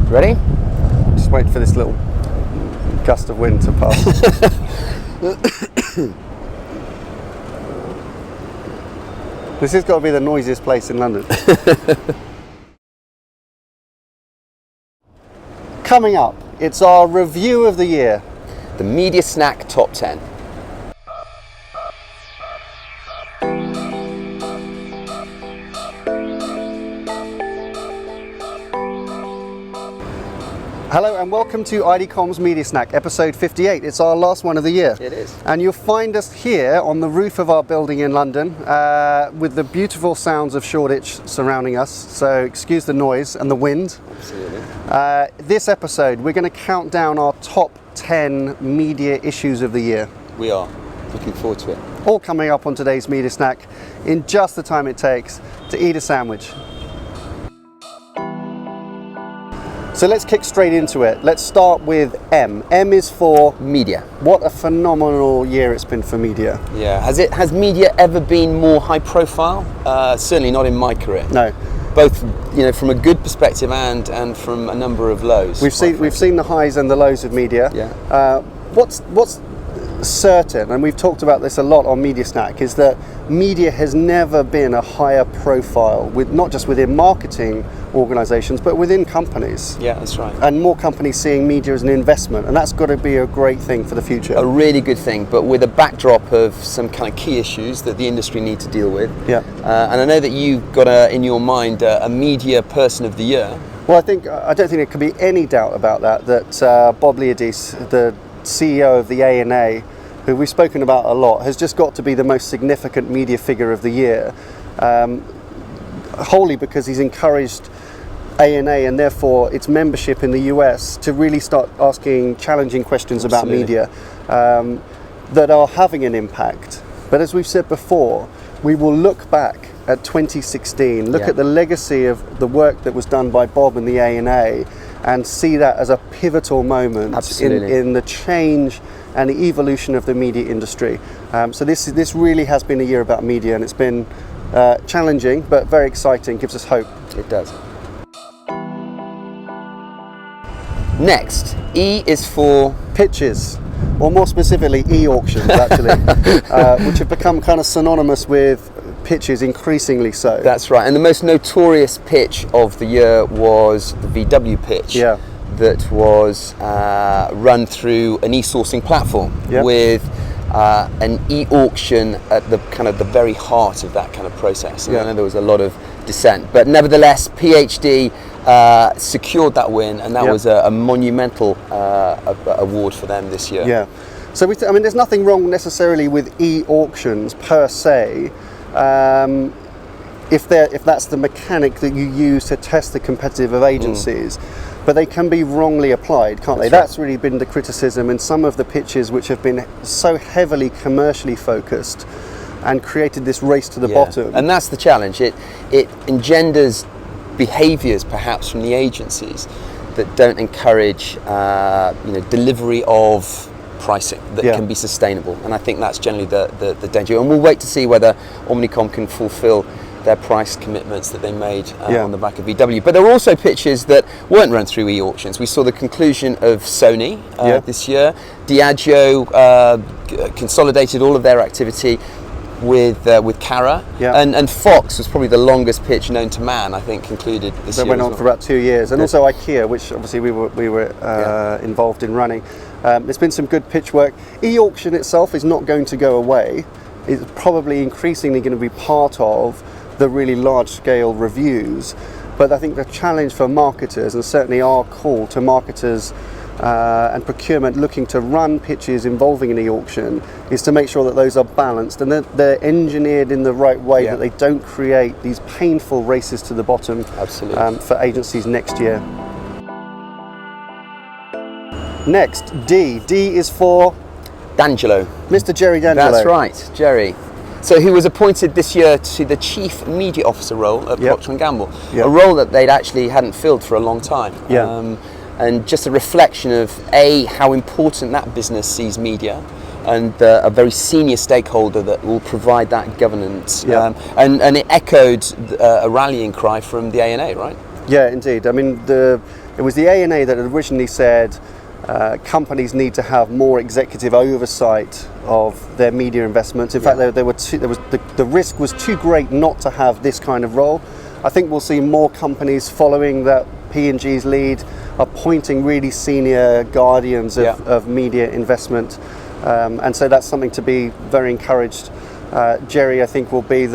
Ready? Just wait for this little gust of wind to pass. This has got to be the noisiest place in London. Coming up, it's our review of the year. The Media Snack Top 10. Hello and welcome to IDCOM's Media Snack, episode 58. It's our last one of the year. It is. And you'll find us here on the roof of our building in London with the beautiful sounds of Shoreditch surrounding us. So excuse the noise and the wind. Absolutely. This episode, we're going to count down our top 10 media issues of the year. We are. Looking forward to it. All coming up on today's Media Snack in just the time it takes to eat a sandwich. So let's kick straight into it. Let's start with M. M is for media. What a phenomenal year it's been for media. Yeah. Has media ever been more high profile? Certainly not in my career. No. Both, from a good perspective and from a number of lows. We've seen the highs and the lows of media. Yeah. What's certain, and we've talked about this a lot on Media Snack, is that media has never been a higher profile, with not just within marketing organisations, but within companies. Yeah, that's right. And more companies seeing media as an investment, and that's got to be a great thing for the future. A really good thing, but with a backdrop of some kind of key issues that the industry need to deal with. Yeah. And I know that you've got in your mind a media person of the year. Well, I don't think there could be any doubt about that Bob Liodice, the CEO of the ANA, who we've spoken about a lot, has just got to be the most significant media figure of the year, wholly because he's encouraged ANA and therefore its membership in the US to really start asking challenging questions about media that are having an impact. But as we've said before, we will look back at 2016, look at the legacy of the work that was done by Bob and the ANA, and see that as a pivotal moment in the change and the evolution of the media industry. So this really has been a year about media, and it's been challenging but very exciting, gives us hope. It does. Next, E is for pitches, or more specifically eAuctions actually, which have become kind of synonymous with pitches, increasingly so. That's right, and the most notorious pitch of the year was the VW pitch. Yeah. That was run through an e-sourcing platform with an e-auction at the kind of the very heart of that kind of process. And I know there was a lot of dissent, but nevertheless, PhD secured that win, and that was a monumental award for them this year. Yeah. So there's nothing wrong necessarily with e-auctions per se, if that's the mechanic that you use to test the competitive of agencies. But they can be wrongly applied, can't they? That's really been the criticism in some of the pitches which have been so heavily commercially focused and created this race to the bottom. And that's the challenge. It engenders behaviours perhaps from the agencies that don't encourage delivery of pricing that can be sustainable. And I think that's generally the danger. And we'll wait to see whether Omnicom can fulfil their price commitments that they made on the back of VW. But there were also pitches that weren't run through e-auctions. We saw the conclusion of Sony this year. Diageo consolidated all of their activity with Cara, and Fox was probably the longest pitch known to man, I think, concluded this year. That went on for about 2 years. And also IKEA, which obviously we were involved in running. There's been some good pitch work. E-auction itself is not going to go away. It's probably increasingly going to be part of the really large-scale reviews, but I think the challenge for marketers, and certainly our call to marketers and procurement looking to run pitches involving an e-auction, is to make sure that those are balanced and that they're engineered in the right way, that they don't create these painful races to the bottom for agencies next year. Next, D. D is for Dangelo. Mr. Jerry Dangelo. That's right, Jerry. So he was appointed this year to the Chief Media Officer role at Procter & Gamble, a role that they'd actually hadn't filled for a long time. And just a reflection of how important that business sees media, and a very senior stakeholder that will provide that governance. And it echoed a rallying cry from the ANA, right? Yeah, indeed. I mean, it was the ANA that originally said companies need to have more executive oversight of their media investments. In fact, the risk was too great not to have this kind of role. I think we'll see more companies following that P&G's lead, appointing really senior guardians of media investment, and so that's something to be very encouraged. Jerry, I think, will be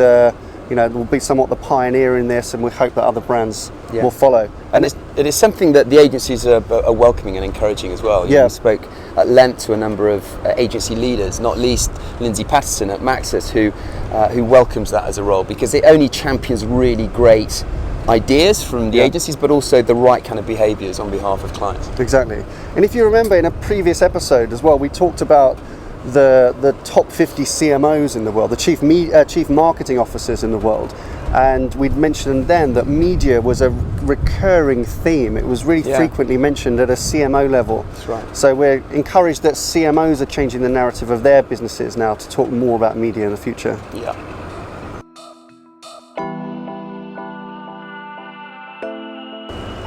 somewhat the pioneer in this, and we hope that other brands will follow. And it is something that the agencies are welcoming and encouraging as well. We spoke at length to a number of agency leaders, not least Lindsay Patterson at Maxis, who welcomes that as a role, because it only champions really great ideas from the agencies, but also the right kind of behaviours on behalf of clients. Exactly. And if you remember, in a previous episode as well, we talked about the top 50 CMOs in the world, the chief marketing officers in the world, and we'd mentioned then that media was a recurring theme. It was really frequently mentioned at a CMO level. That's right. So we're encouraged that CMOs are changing the narrative of their businesses now to talk more about media in the future. Yeah.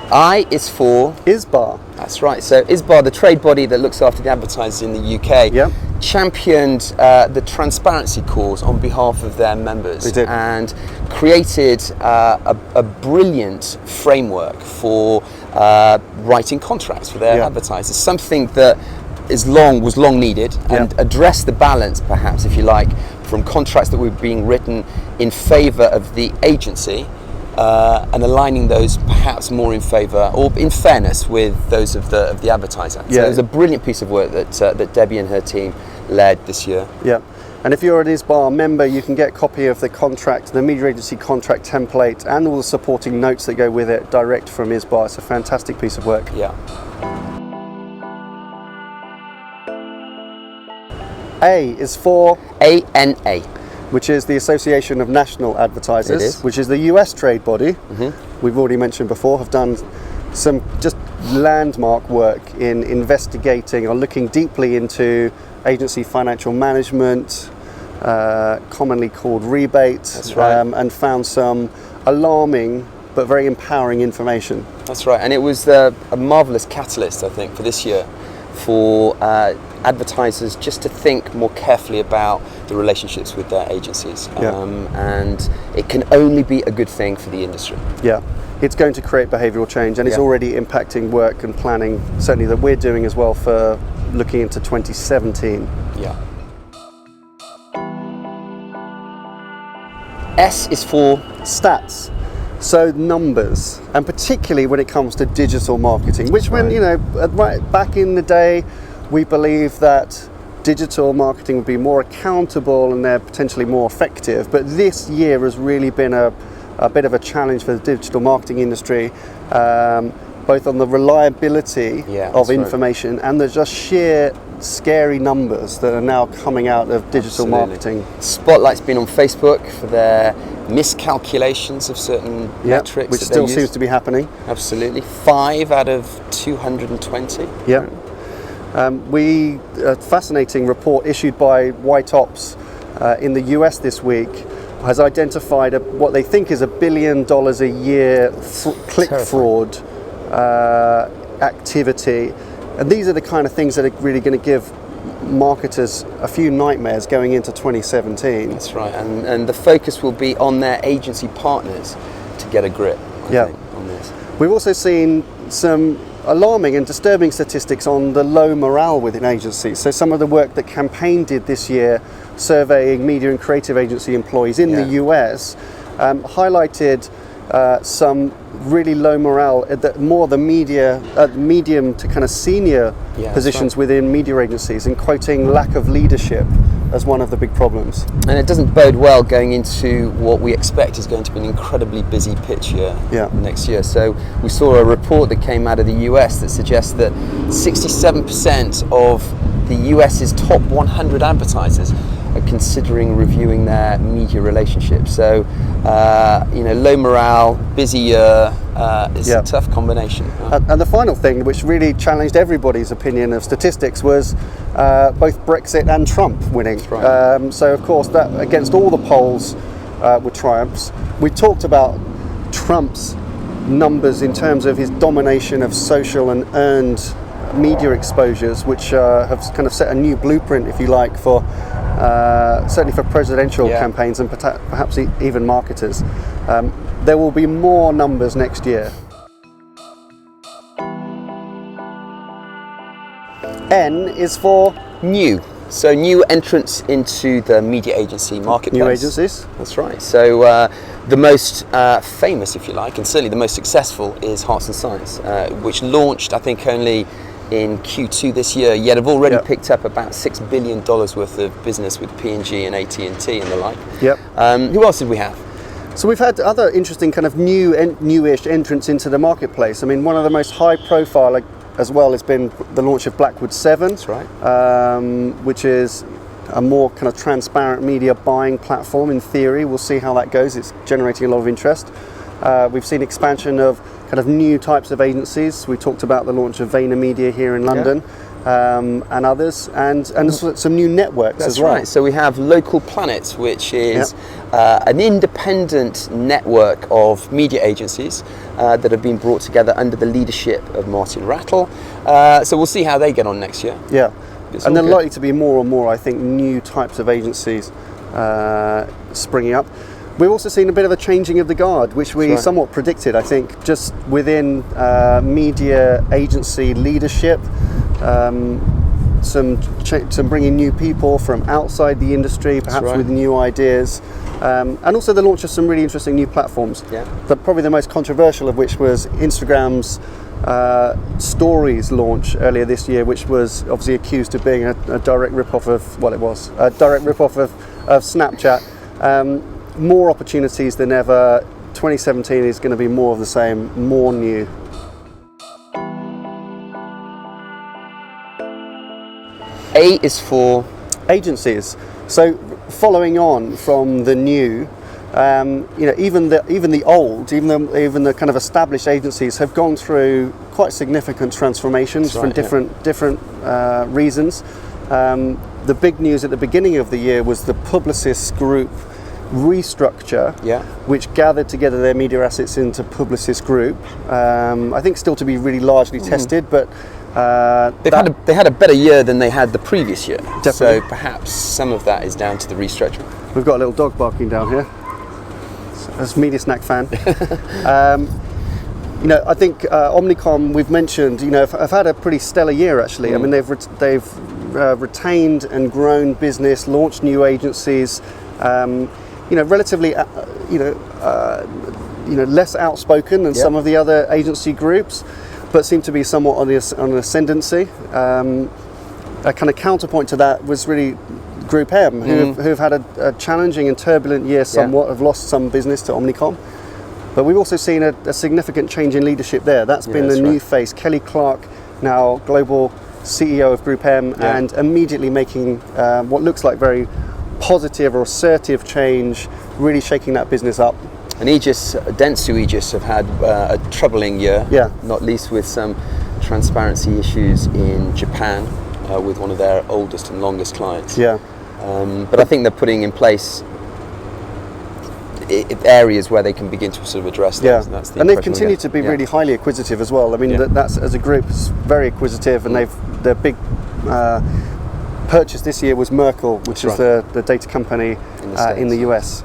I is for ISBA. That's right. So ISBA, the trade body that looks after the advertisers in the UK, championed the transparency cause on behalf of their members. They did. And created a brilliant framework for writing contracts for their advertisers. Something that was long needed, and addressed the balance, perhaps, if you like, from contracts that were being written in favour of the agency, and aligning those perhaps more in favour or in fairness with those of the advertiser. So it was a brilliant piece of work that Debbie and her team led this year. Yeah, and if you're an ISBA member, you can get a copy of the contract, the media agency contract template, and all the supporting notes that go with it direct from ISBA. It's a fantastic piece of work. Yeah. A is for ANA, which is the Association of National Advertisers, which is the US trade body. We've already mentioned before, have done some just landmark work in investigating or looking deeply into agency financial management, commonly called rebates. That's right. And found some alarming but very empowering information. That's right, and it was a marvellous catalyst, I think, for this year, for advertisers just to think more carefully about the relationships with their agencies, and it can only be a good thing for the industry. Yeah, it's going to create behavioural change, and it's already impacting work and planning, certainly that we're doing as well for looking into 2017. Yeah. S is for stats. So numbers, and particularly when it comes to digital marketing, which right back in the day, we believed that digital marketing would be more accountable and they're potentially more effective. But this year has really been a bit of a challenge for the digital marketing industry, both on the reliability of information and the just sheer scary numbers that are now coming out of digital marketing. Spotlight's been on Facebook for their miscalculations of certain metrics, which still seems to be happening. Absolutely. 5 out of 220. Yeah. A fascinating report issued by White Ops in the US this week has identified what they think is $1 billion a year click fraud activity. And these are the kind of things that are really going to give marketers a few nightmares going into 2017. That's right, and the focus will be on their agency partners to get a grip, I think, on this. We've also seen some alarming and disturbing statistics on the low morale within agencies. So some of the work that Campaign did this year, surveying media and creative agency employees in the US, highlighted some really low morale at more the medium to kind of senior positions within media agencies, and quoting lack of leadership as one of the big problems. And it doesn't bode well going into what we expect is going to be an incredibly busy pitch year next year. So we saw a report that came out of the US that suggests that 67% of the US's top 100 advertisers are considering reviewing their media relationships. So, low morale, busy year, is a tough combination. And the final thing, which really challenged everybody's opinion of statistics, was both Brexit and Trump winning. Right. So, of course, that against all the polls were triumphs. We talked about Trump's numbers in terms of his domination of social and earned media exposures, which have kind of set a new blueprint, if you like, for certainly for presidential campaigns and perhaps even marketers. There will be more numbers next year. N is for new. So new entrants into the media agency marketplace. New agencies. That's right. So the most famous, if you like, and certainly the most successful is Hearts and Science, which launched, I think, only in Q2 this year, yet have already picked up about $6 billion worth of business with P&G and AT&T and the like. Yep. Who else did we have? So we've had other interesting kind of newish entrants into the marketplace. I mean, one of the most high profile as well has been the launch of Blackwood 7. That's right. Which is a more kind of transparent media buying platform in theory. We'll see how that goes. It's generating a lot of interest. We've seen expansion of kind of new types of agencies. We talked about the launch of VaynerMedia here in London. And others, and some new networks as well. That's right. So we have Local Planet, which is an independent network of media agencies that have been brought together under the leadership of Martin Rattle. So we'll see how they get on next year. Yeah, and there are likely to be more and more, I think, new types of agencies springing up. We've also seen a bit of a changing of the guard, which we somewhat predicted, I think, just within media agency leadership. Some bringing new people from outside the industry, perhaps with new ideas, and also the launch of some really interesting new platforms. Probably the most controversial of which was Instagram's Stories launch earlier this year, which was obviously accused of being a direct rip-off of, well, it was a direct rip-off of Snapchat. More opportunities than ever. 2017 is going to be more of the same, more new. A is for agencies. So following on from the new, even the old, even the kind of established agencies have gone through quite significant transformations from different reasons. The big news at the beginning of the year was the Publicis Group restructure, which gathered together their media assets into Publicis Group. I think still to be really largely tested, but they had a better year than they had the previous year. Definitely. So perhaps some of that is down to the restructuring. We've got a little dog barking down here. As a Media Snack fan. I think Omnicom, we've mentioned, have had a pretty stellar year actually. I mean, they've retained and grown business, launched new agencies. Relatively, less outspoken than some of the other agency groups, but seem to be somewhat on an ascendancy. A kind of counterpoint to that was really Group M, who've had a challenging and turbulent year somewhat, have lost some business to Omnicom. But we've also seen a significant change in leadership there. That's been the new face, Kelly Clark, now global CEO of Group M, and immediately making what looks like very positive or assertive change, really shaking that business up. And Dentsu Aegis have had a troubling year, not least with some transparency issues in Japan with one of their oldest and longest clients. But I think they're putting in place areas where they can begin to sort of address those. And they've continued to be really highly acquisitive as well. I mean, that's as a group is very acquisitive, and their big purchase this year was Merkle, which is the data company in the US.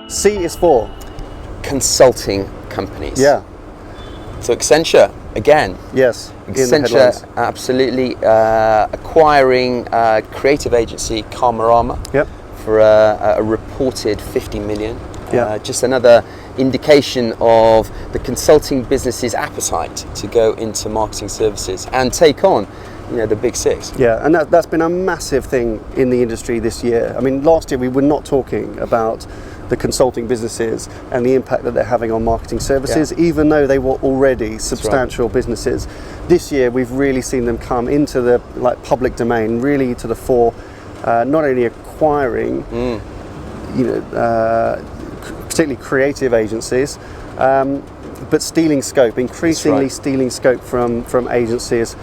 C is for consulting companies. So Accenture again. Accenture absolutely acquiring creative agency Karmarama for a reported 50 million. Just another indication of the consulting business's appetite to go into marketing services and take on the big six. And that's been a massive thing in the industry this year. I mean, last year we were not talking about the consulting businesses and the impact that they're having on marketing services, even though they were already substantial businesses. This year we've really seen them come into the public domain, really to the fore, not only acquiring particularly creative agencies, but stealing scope, increasingly stealing scope from agencies.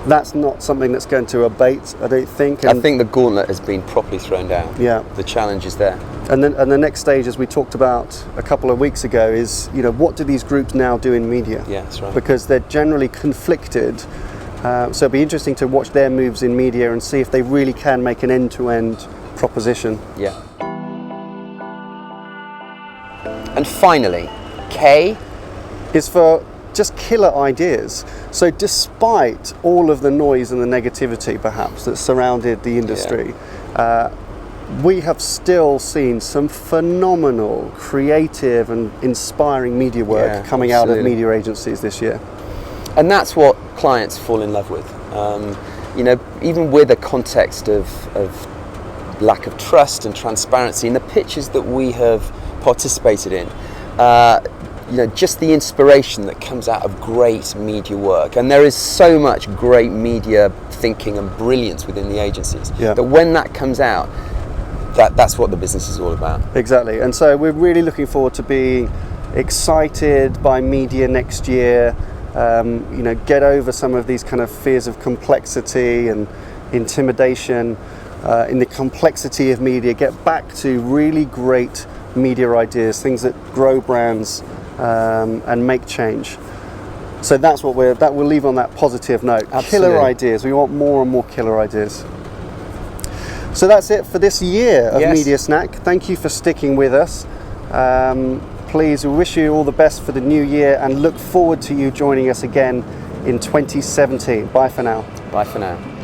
That's not something that's going to abate, I don't think. I think the gauntlet has been properly thrown down. The challenge is there. And then the next stage, as we talked about a couple of weeks ago, is what do these groups now do in media? Yeah, that's right. Because they're generally conflicted. So it'll be interesting to watch their moves in media and see if they really can make an end-to-end proposition. Yeah. And finally, K is for just killer ideas. So despite all of the noise and the negativity perhaps that surrounded the industry, we have still seen some phenomenal, creative and inspiring media work coming out of media agencies this year. And that's what clients fall in love with. Even with a context of lack of trust and transparency in the pitches that we have participated in, just the inspiration that comes out of great media work. And there is so much great media thinking and brilliance within the agencies that when that comes out, that's what the business is all about. Exactly. And so we're really looking forward to being excited by media next year. Get over some of these kind of fears of complexity and intimidation in the complexity of media. Get back to really great media ideas, things that grow brands and make change. So that's what we'll leave on that positive note. Absolutely. Killer ideas. We want more and more killer ideas. So that's it for this year of Media Snack. Thank you for sticking with us. Please, we wish you all the best for the new year and look forward to you joining us again in 2017. Bye for now. Bye for now.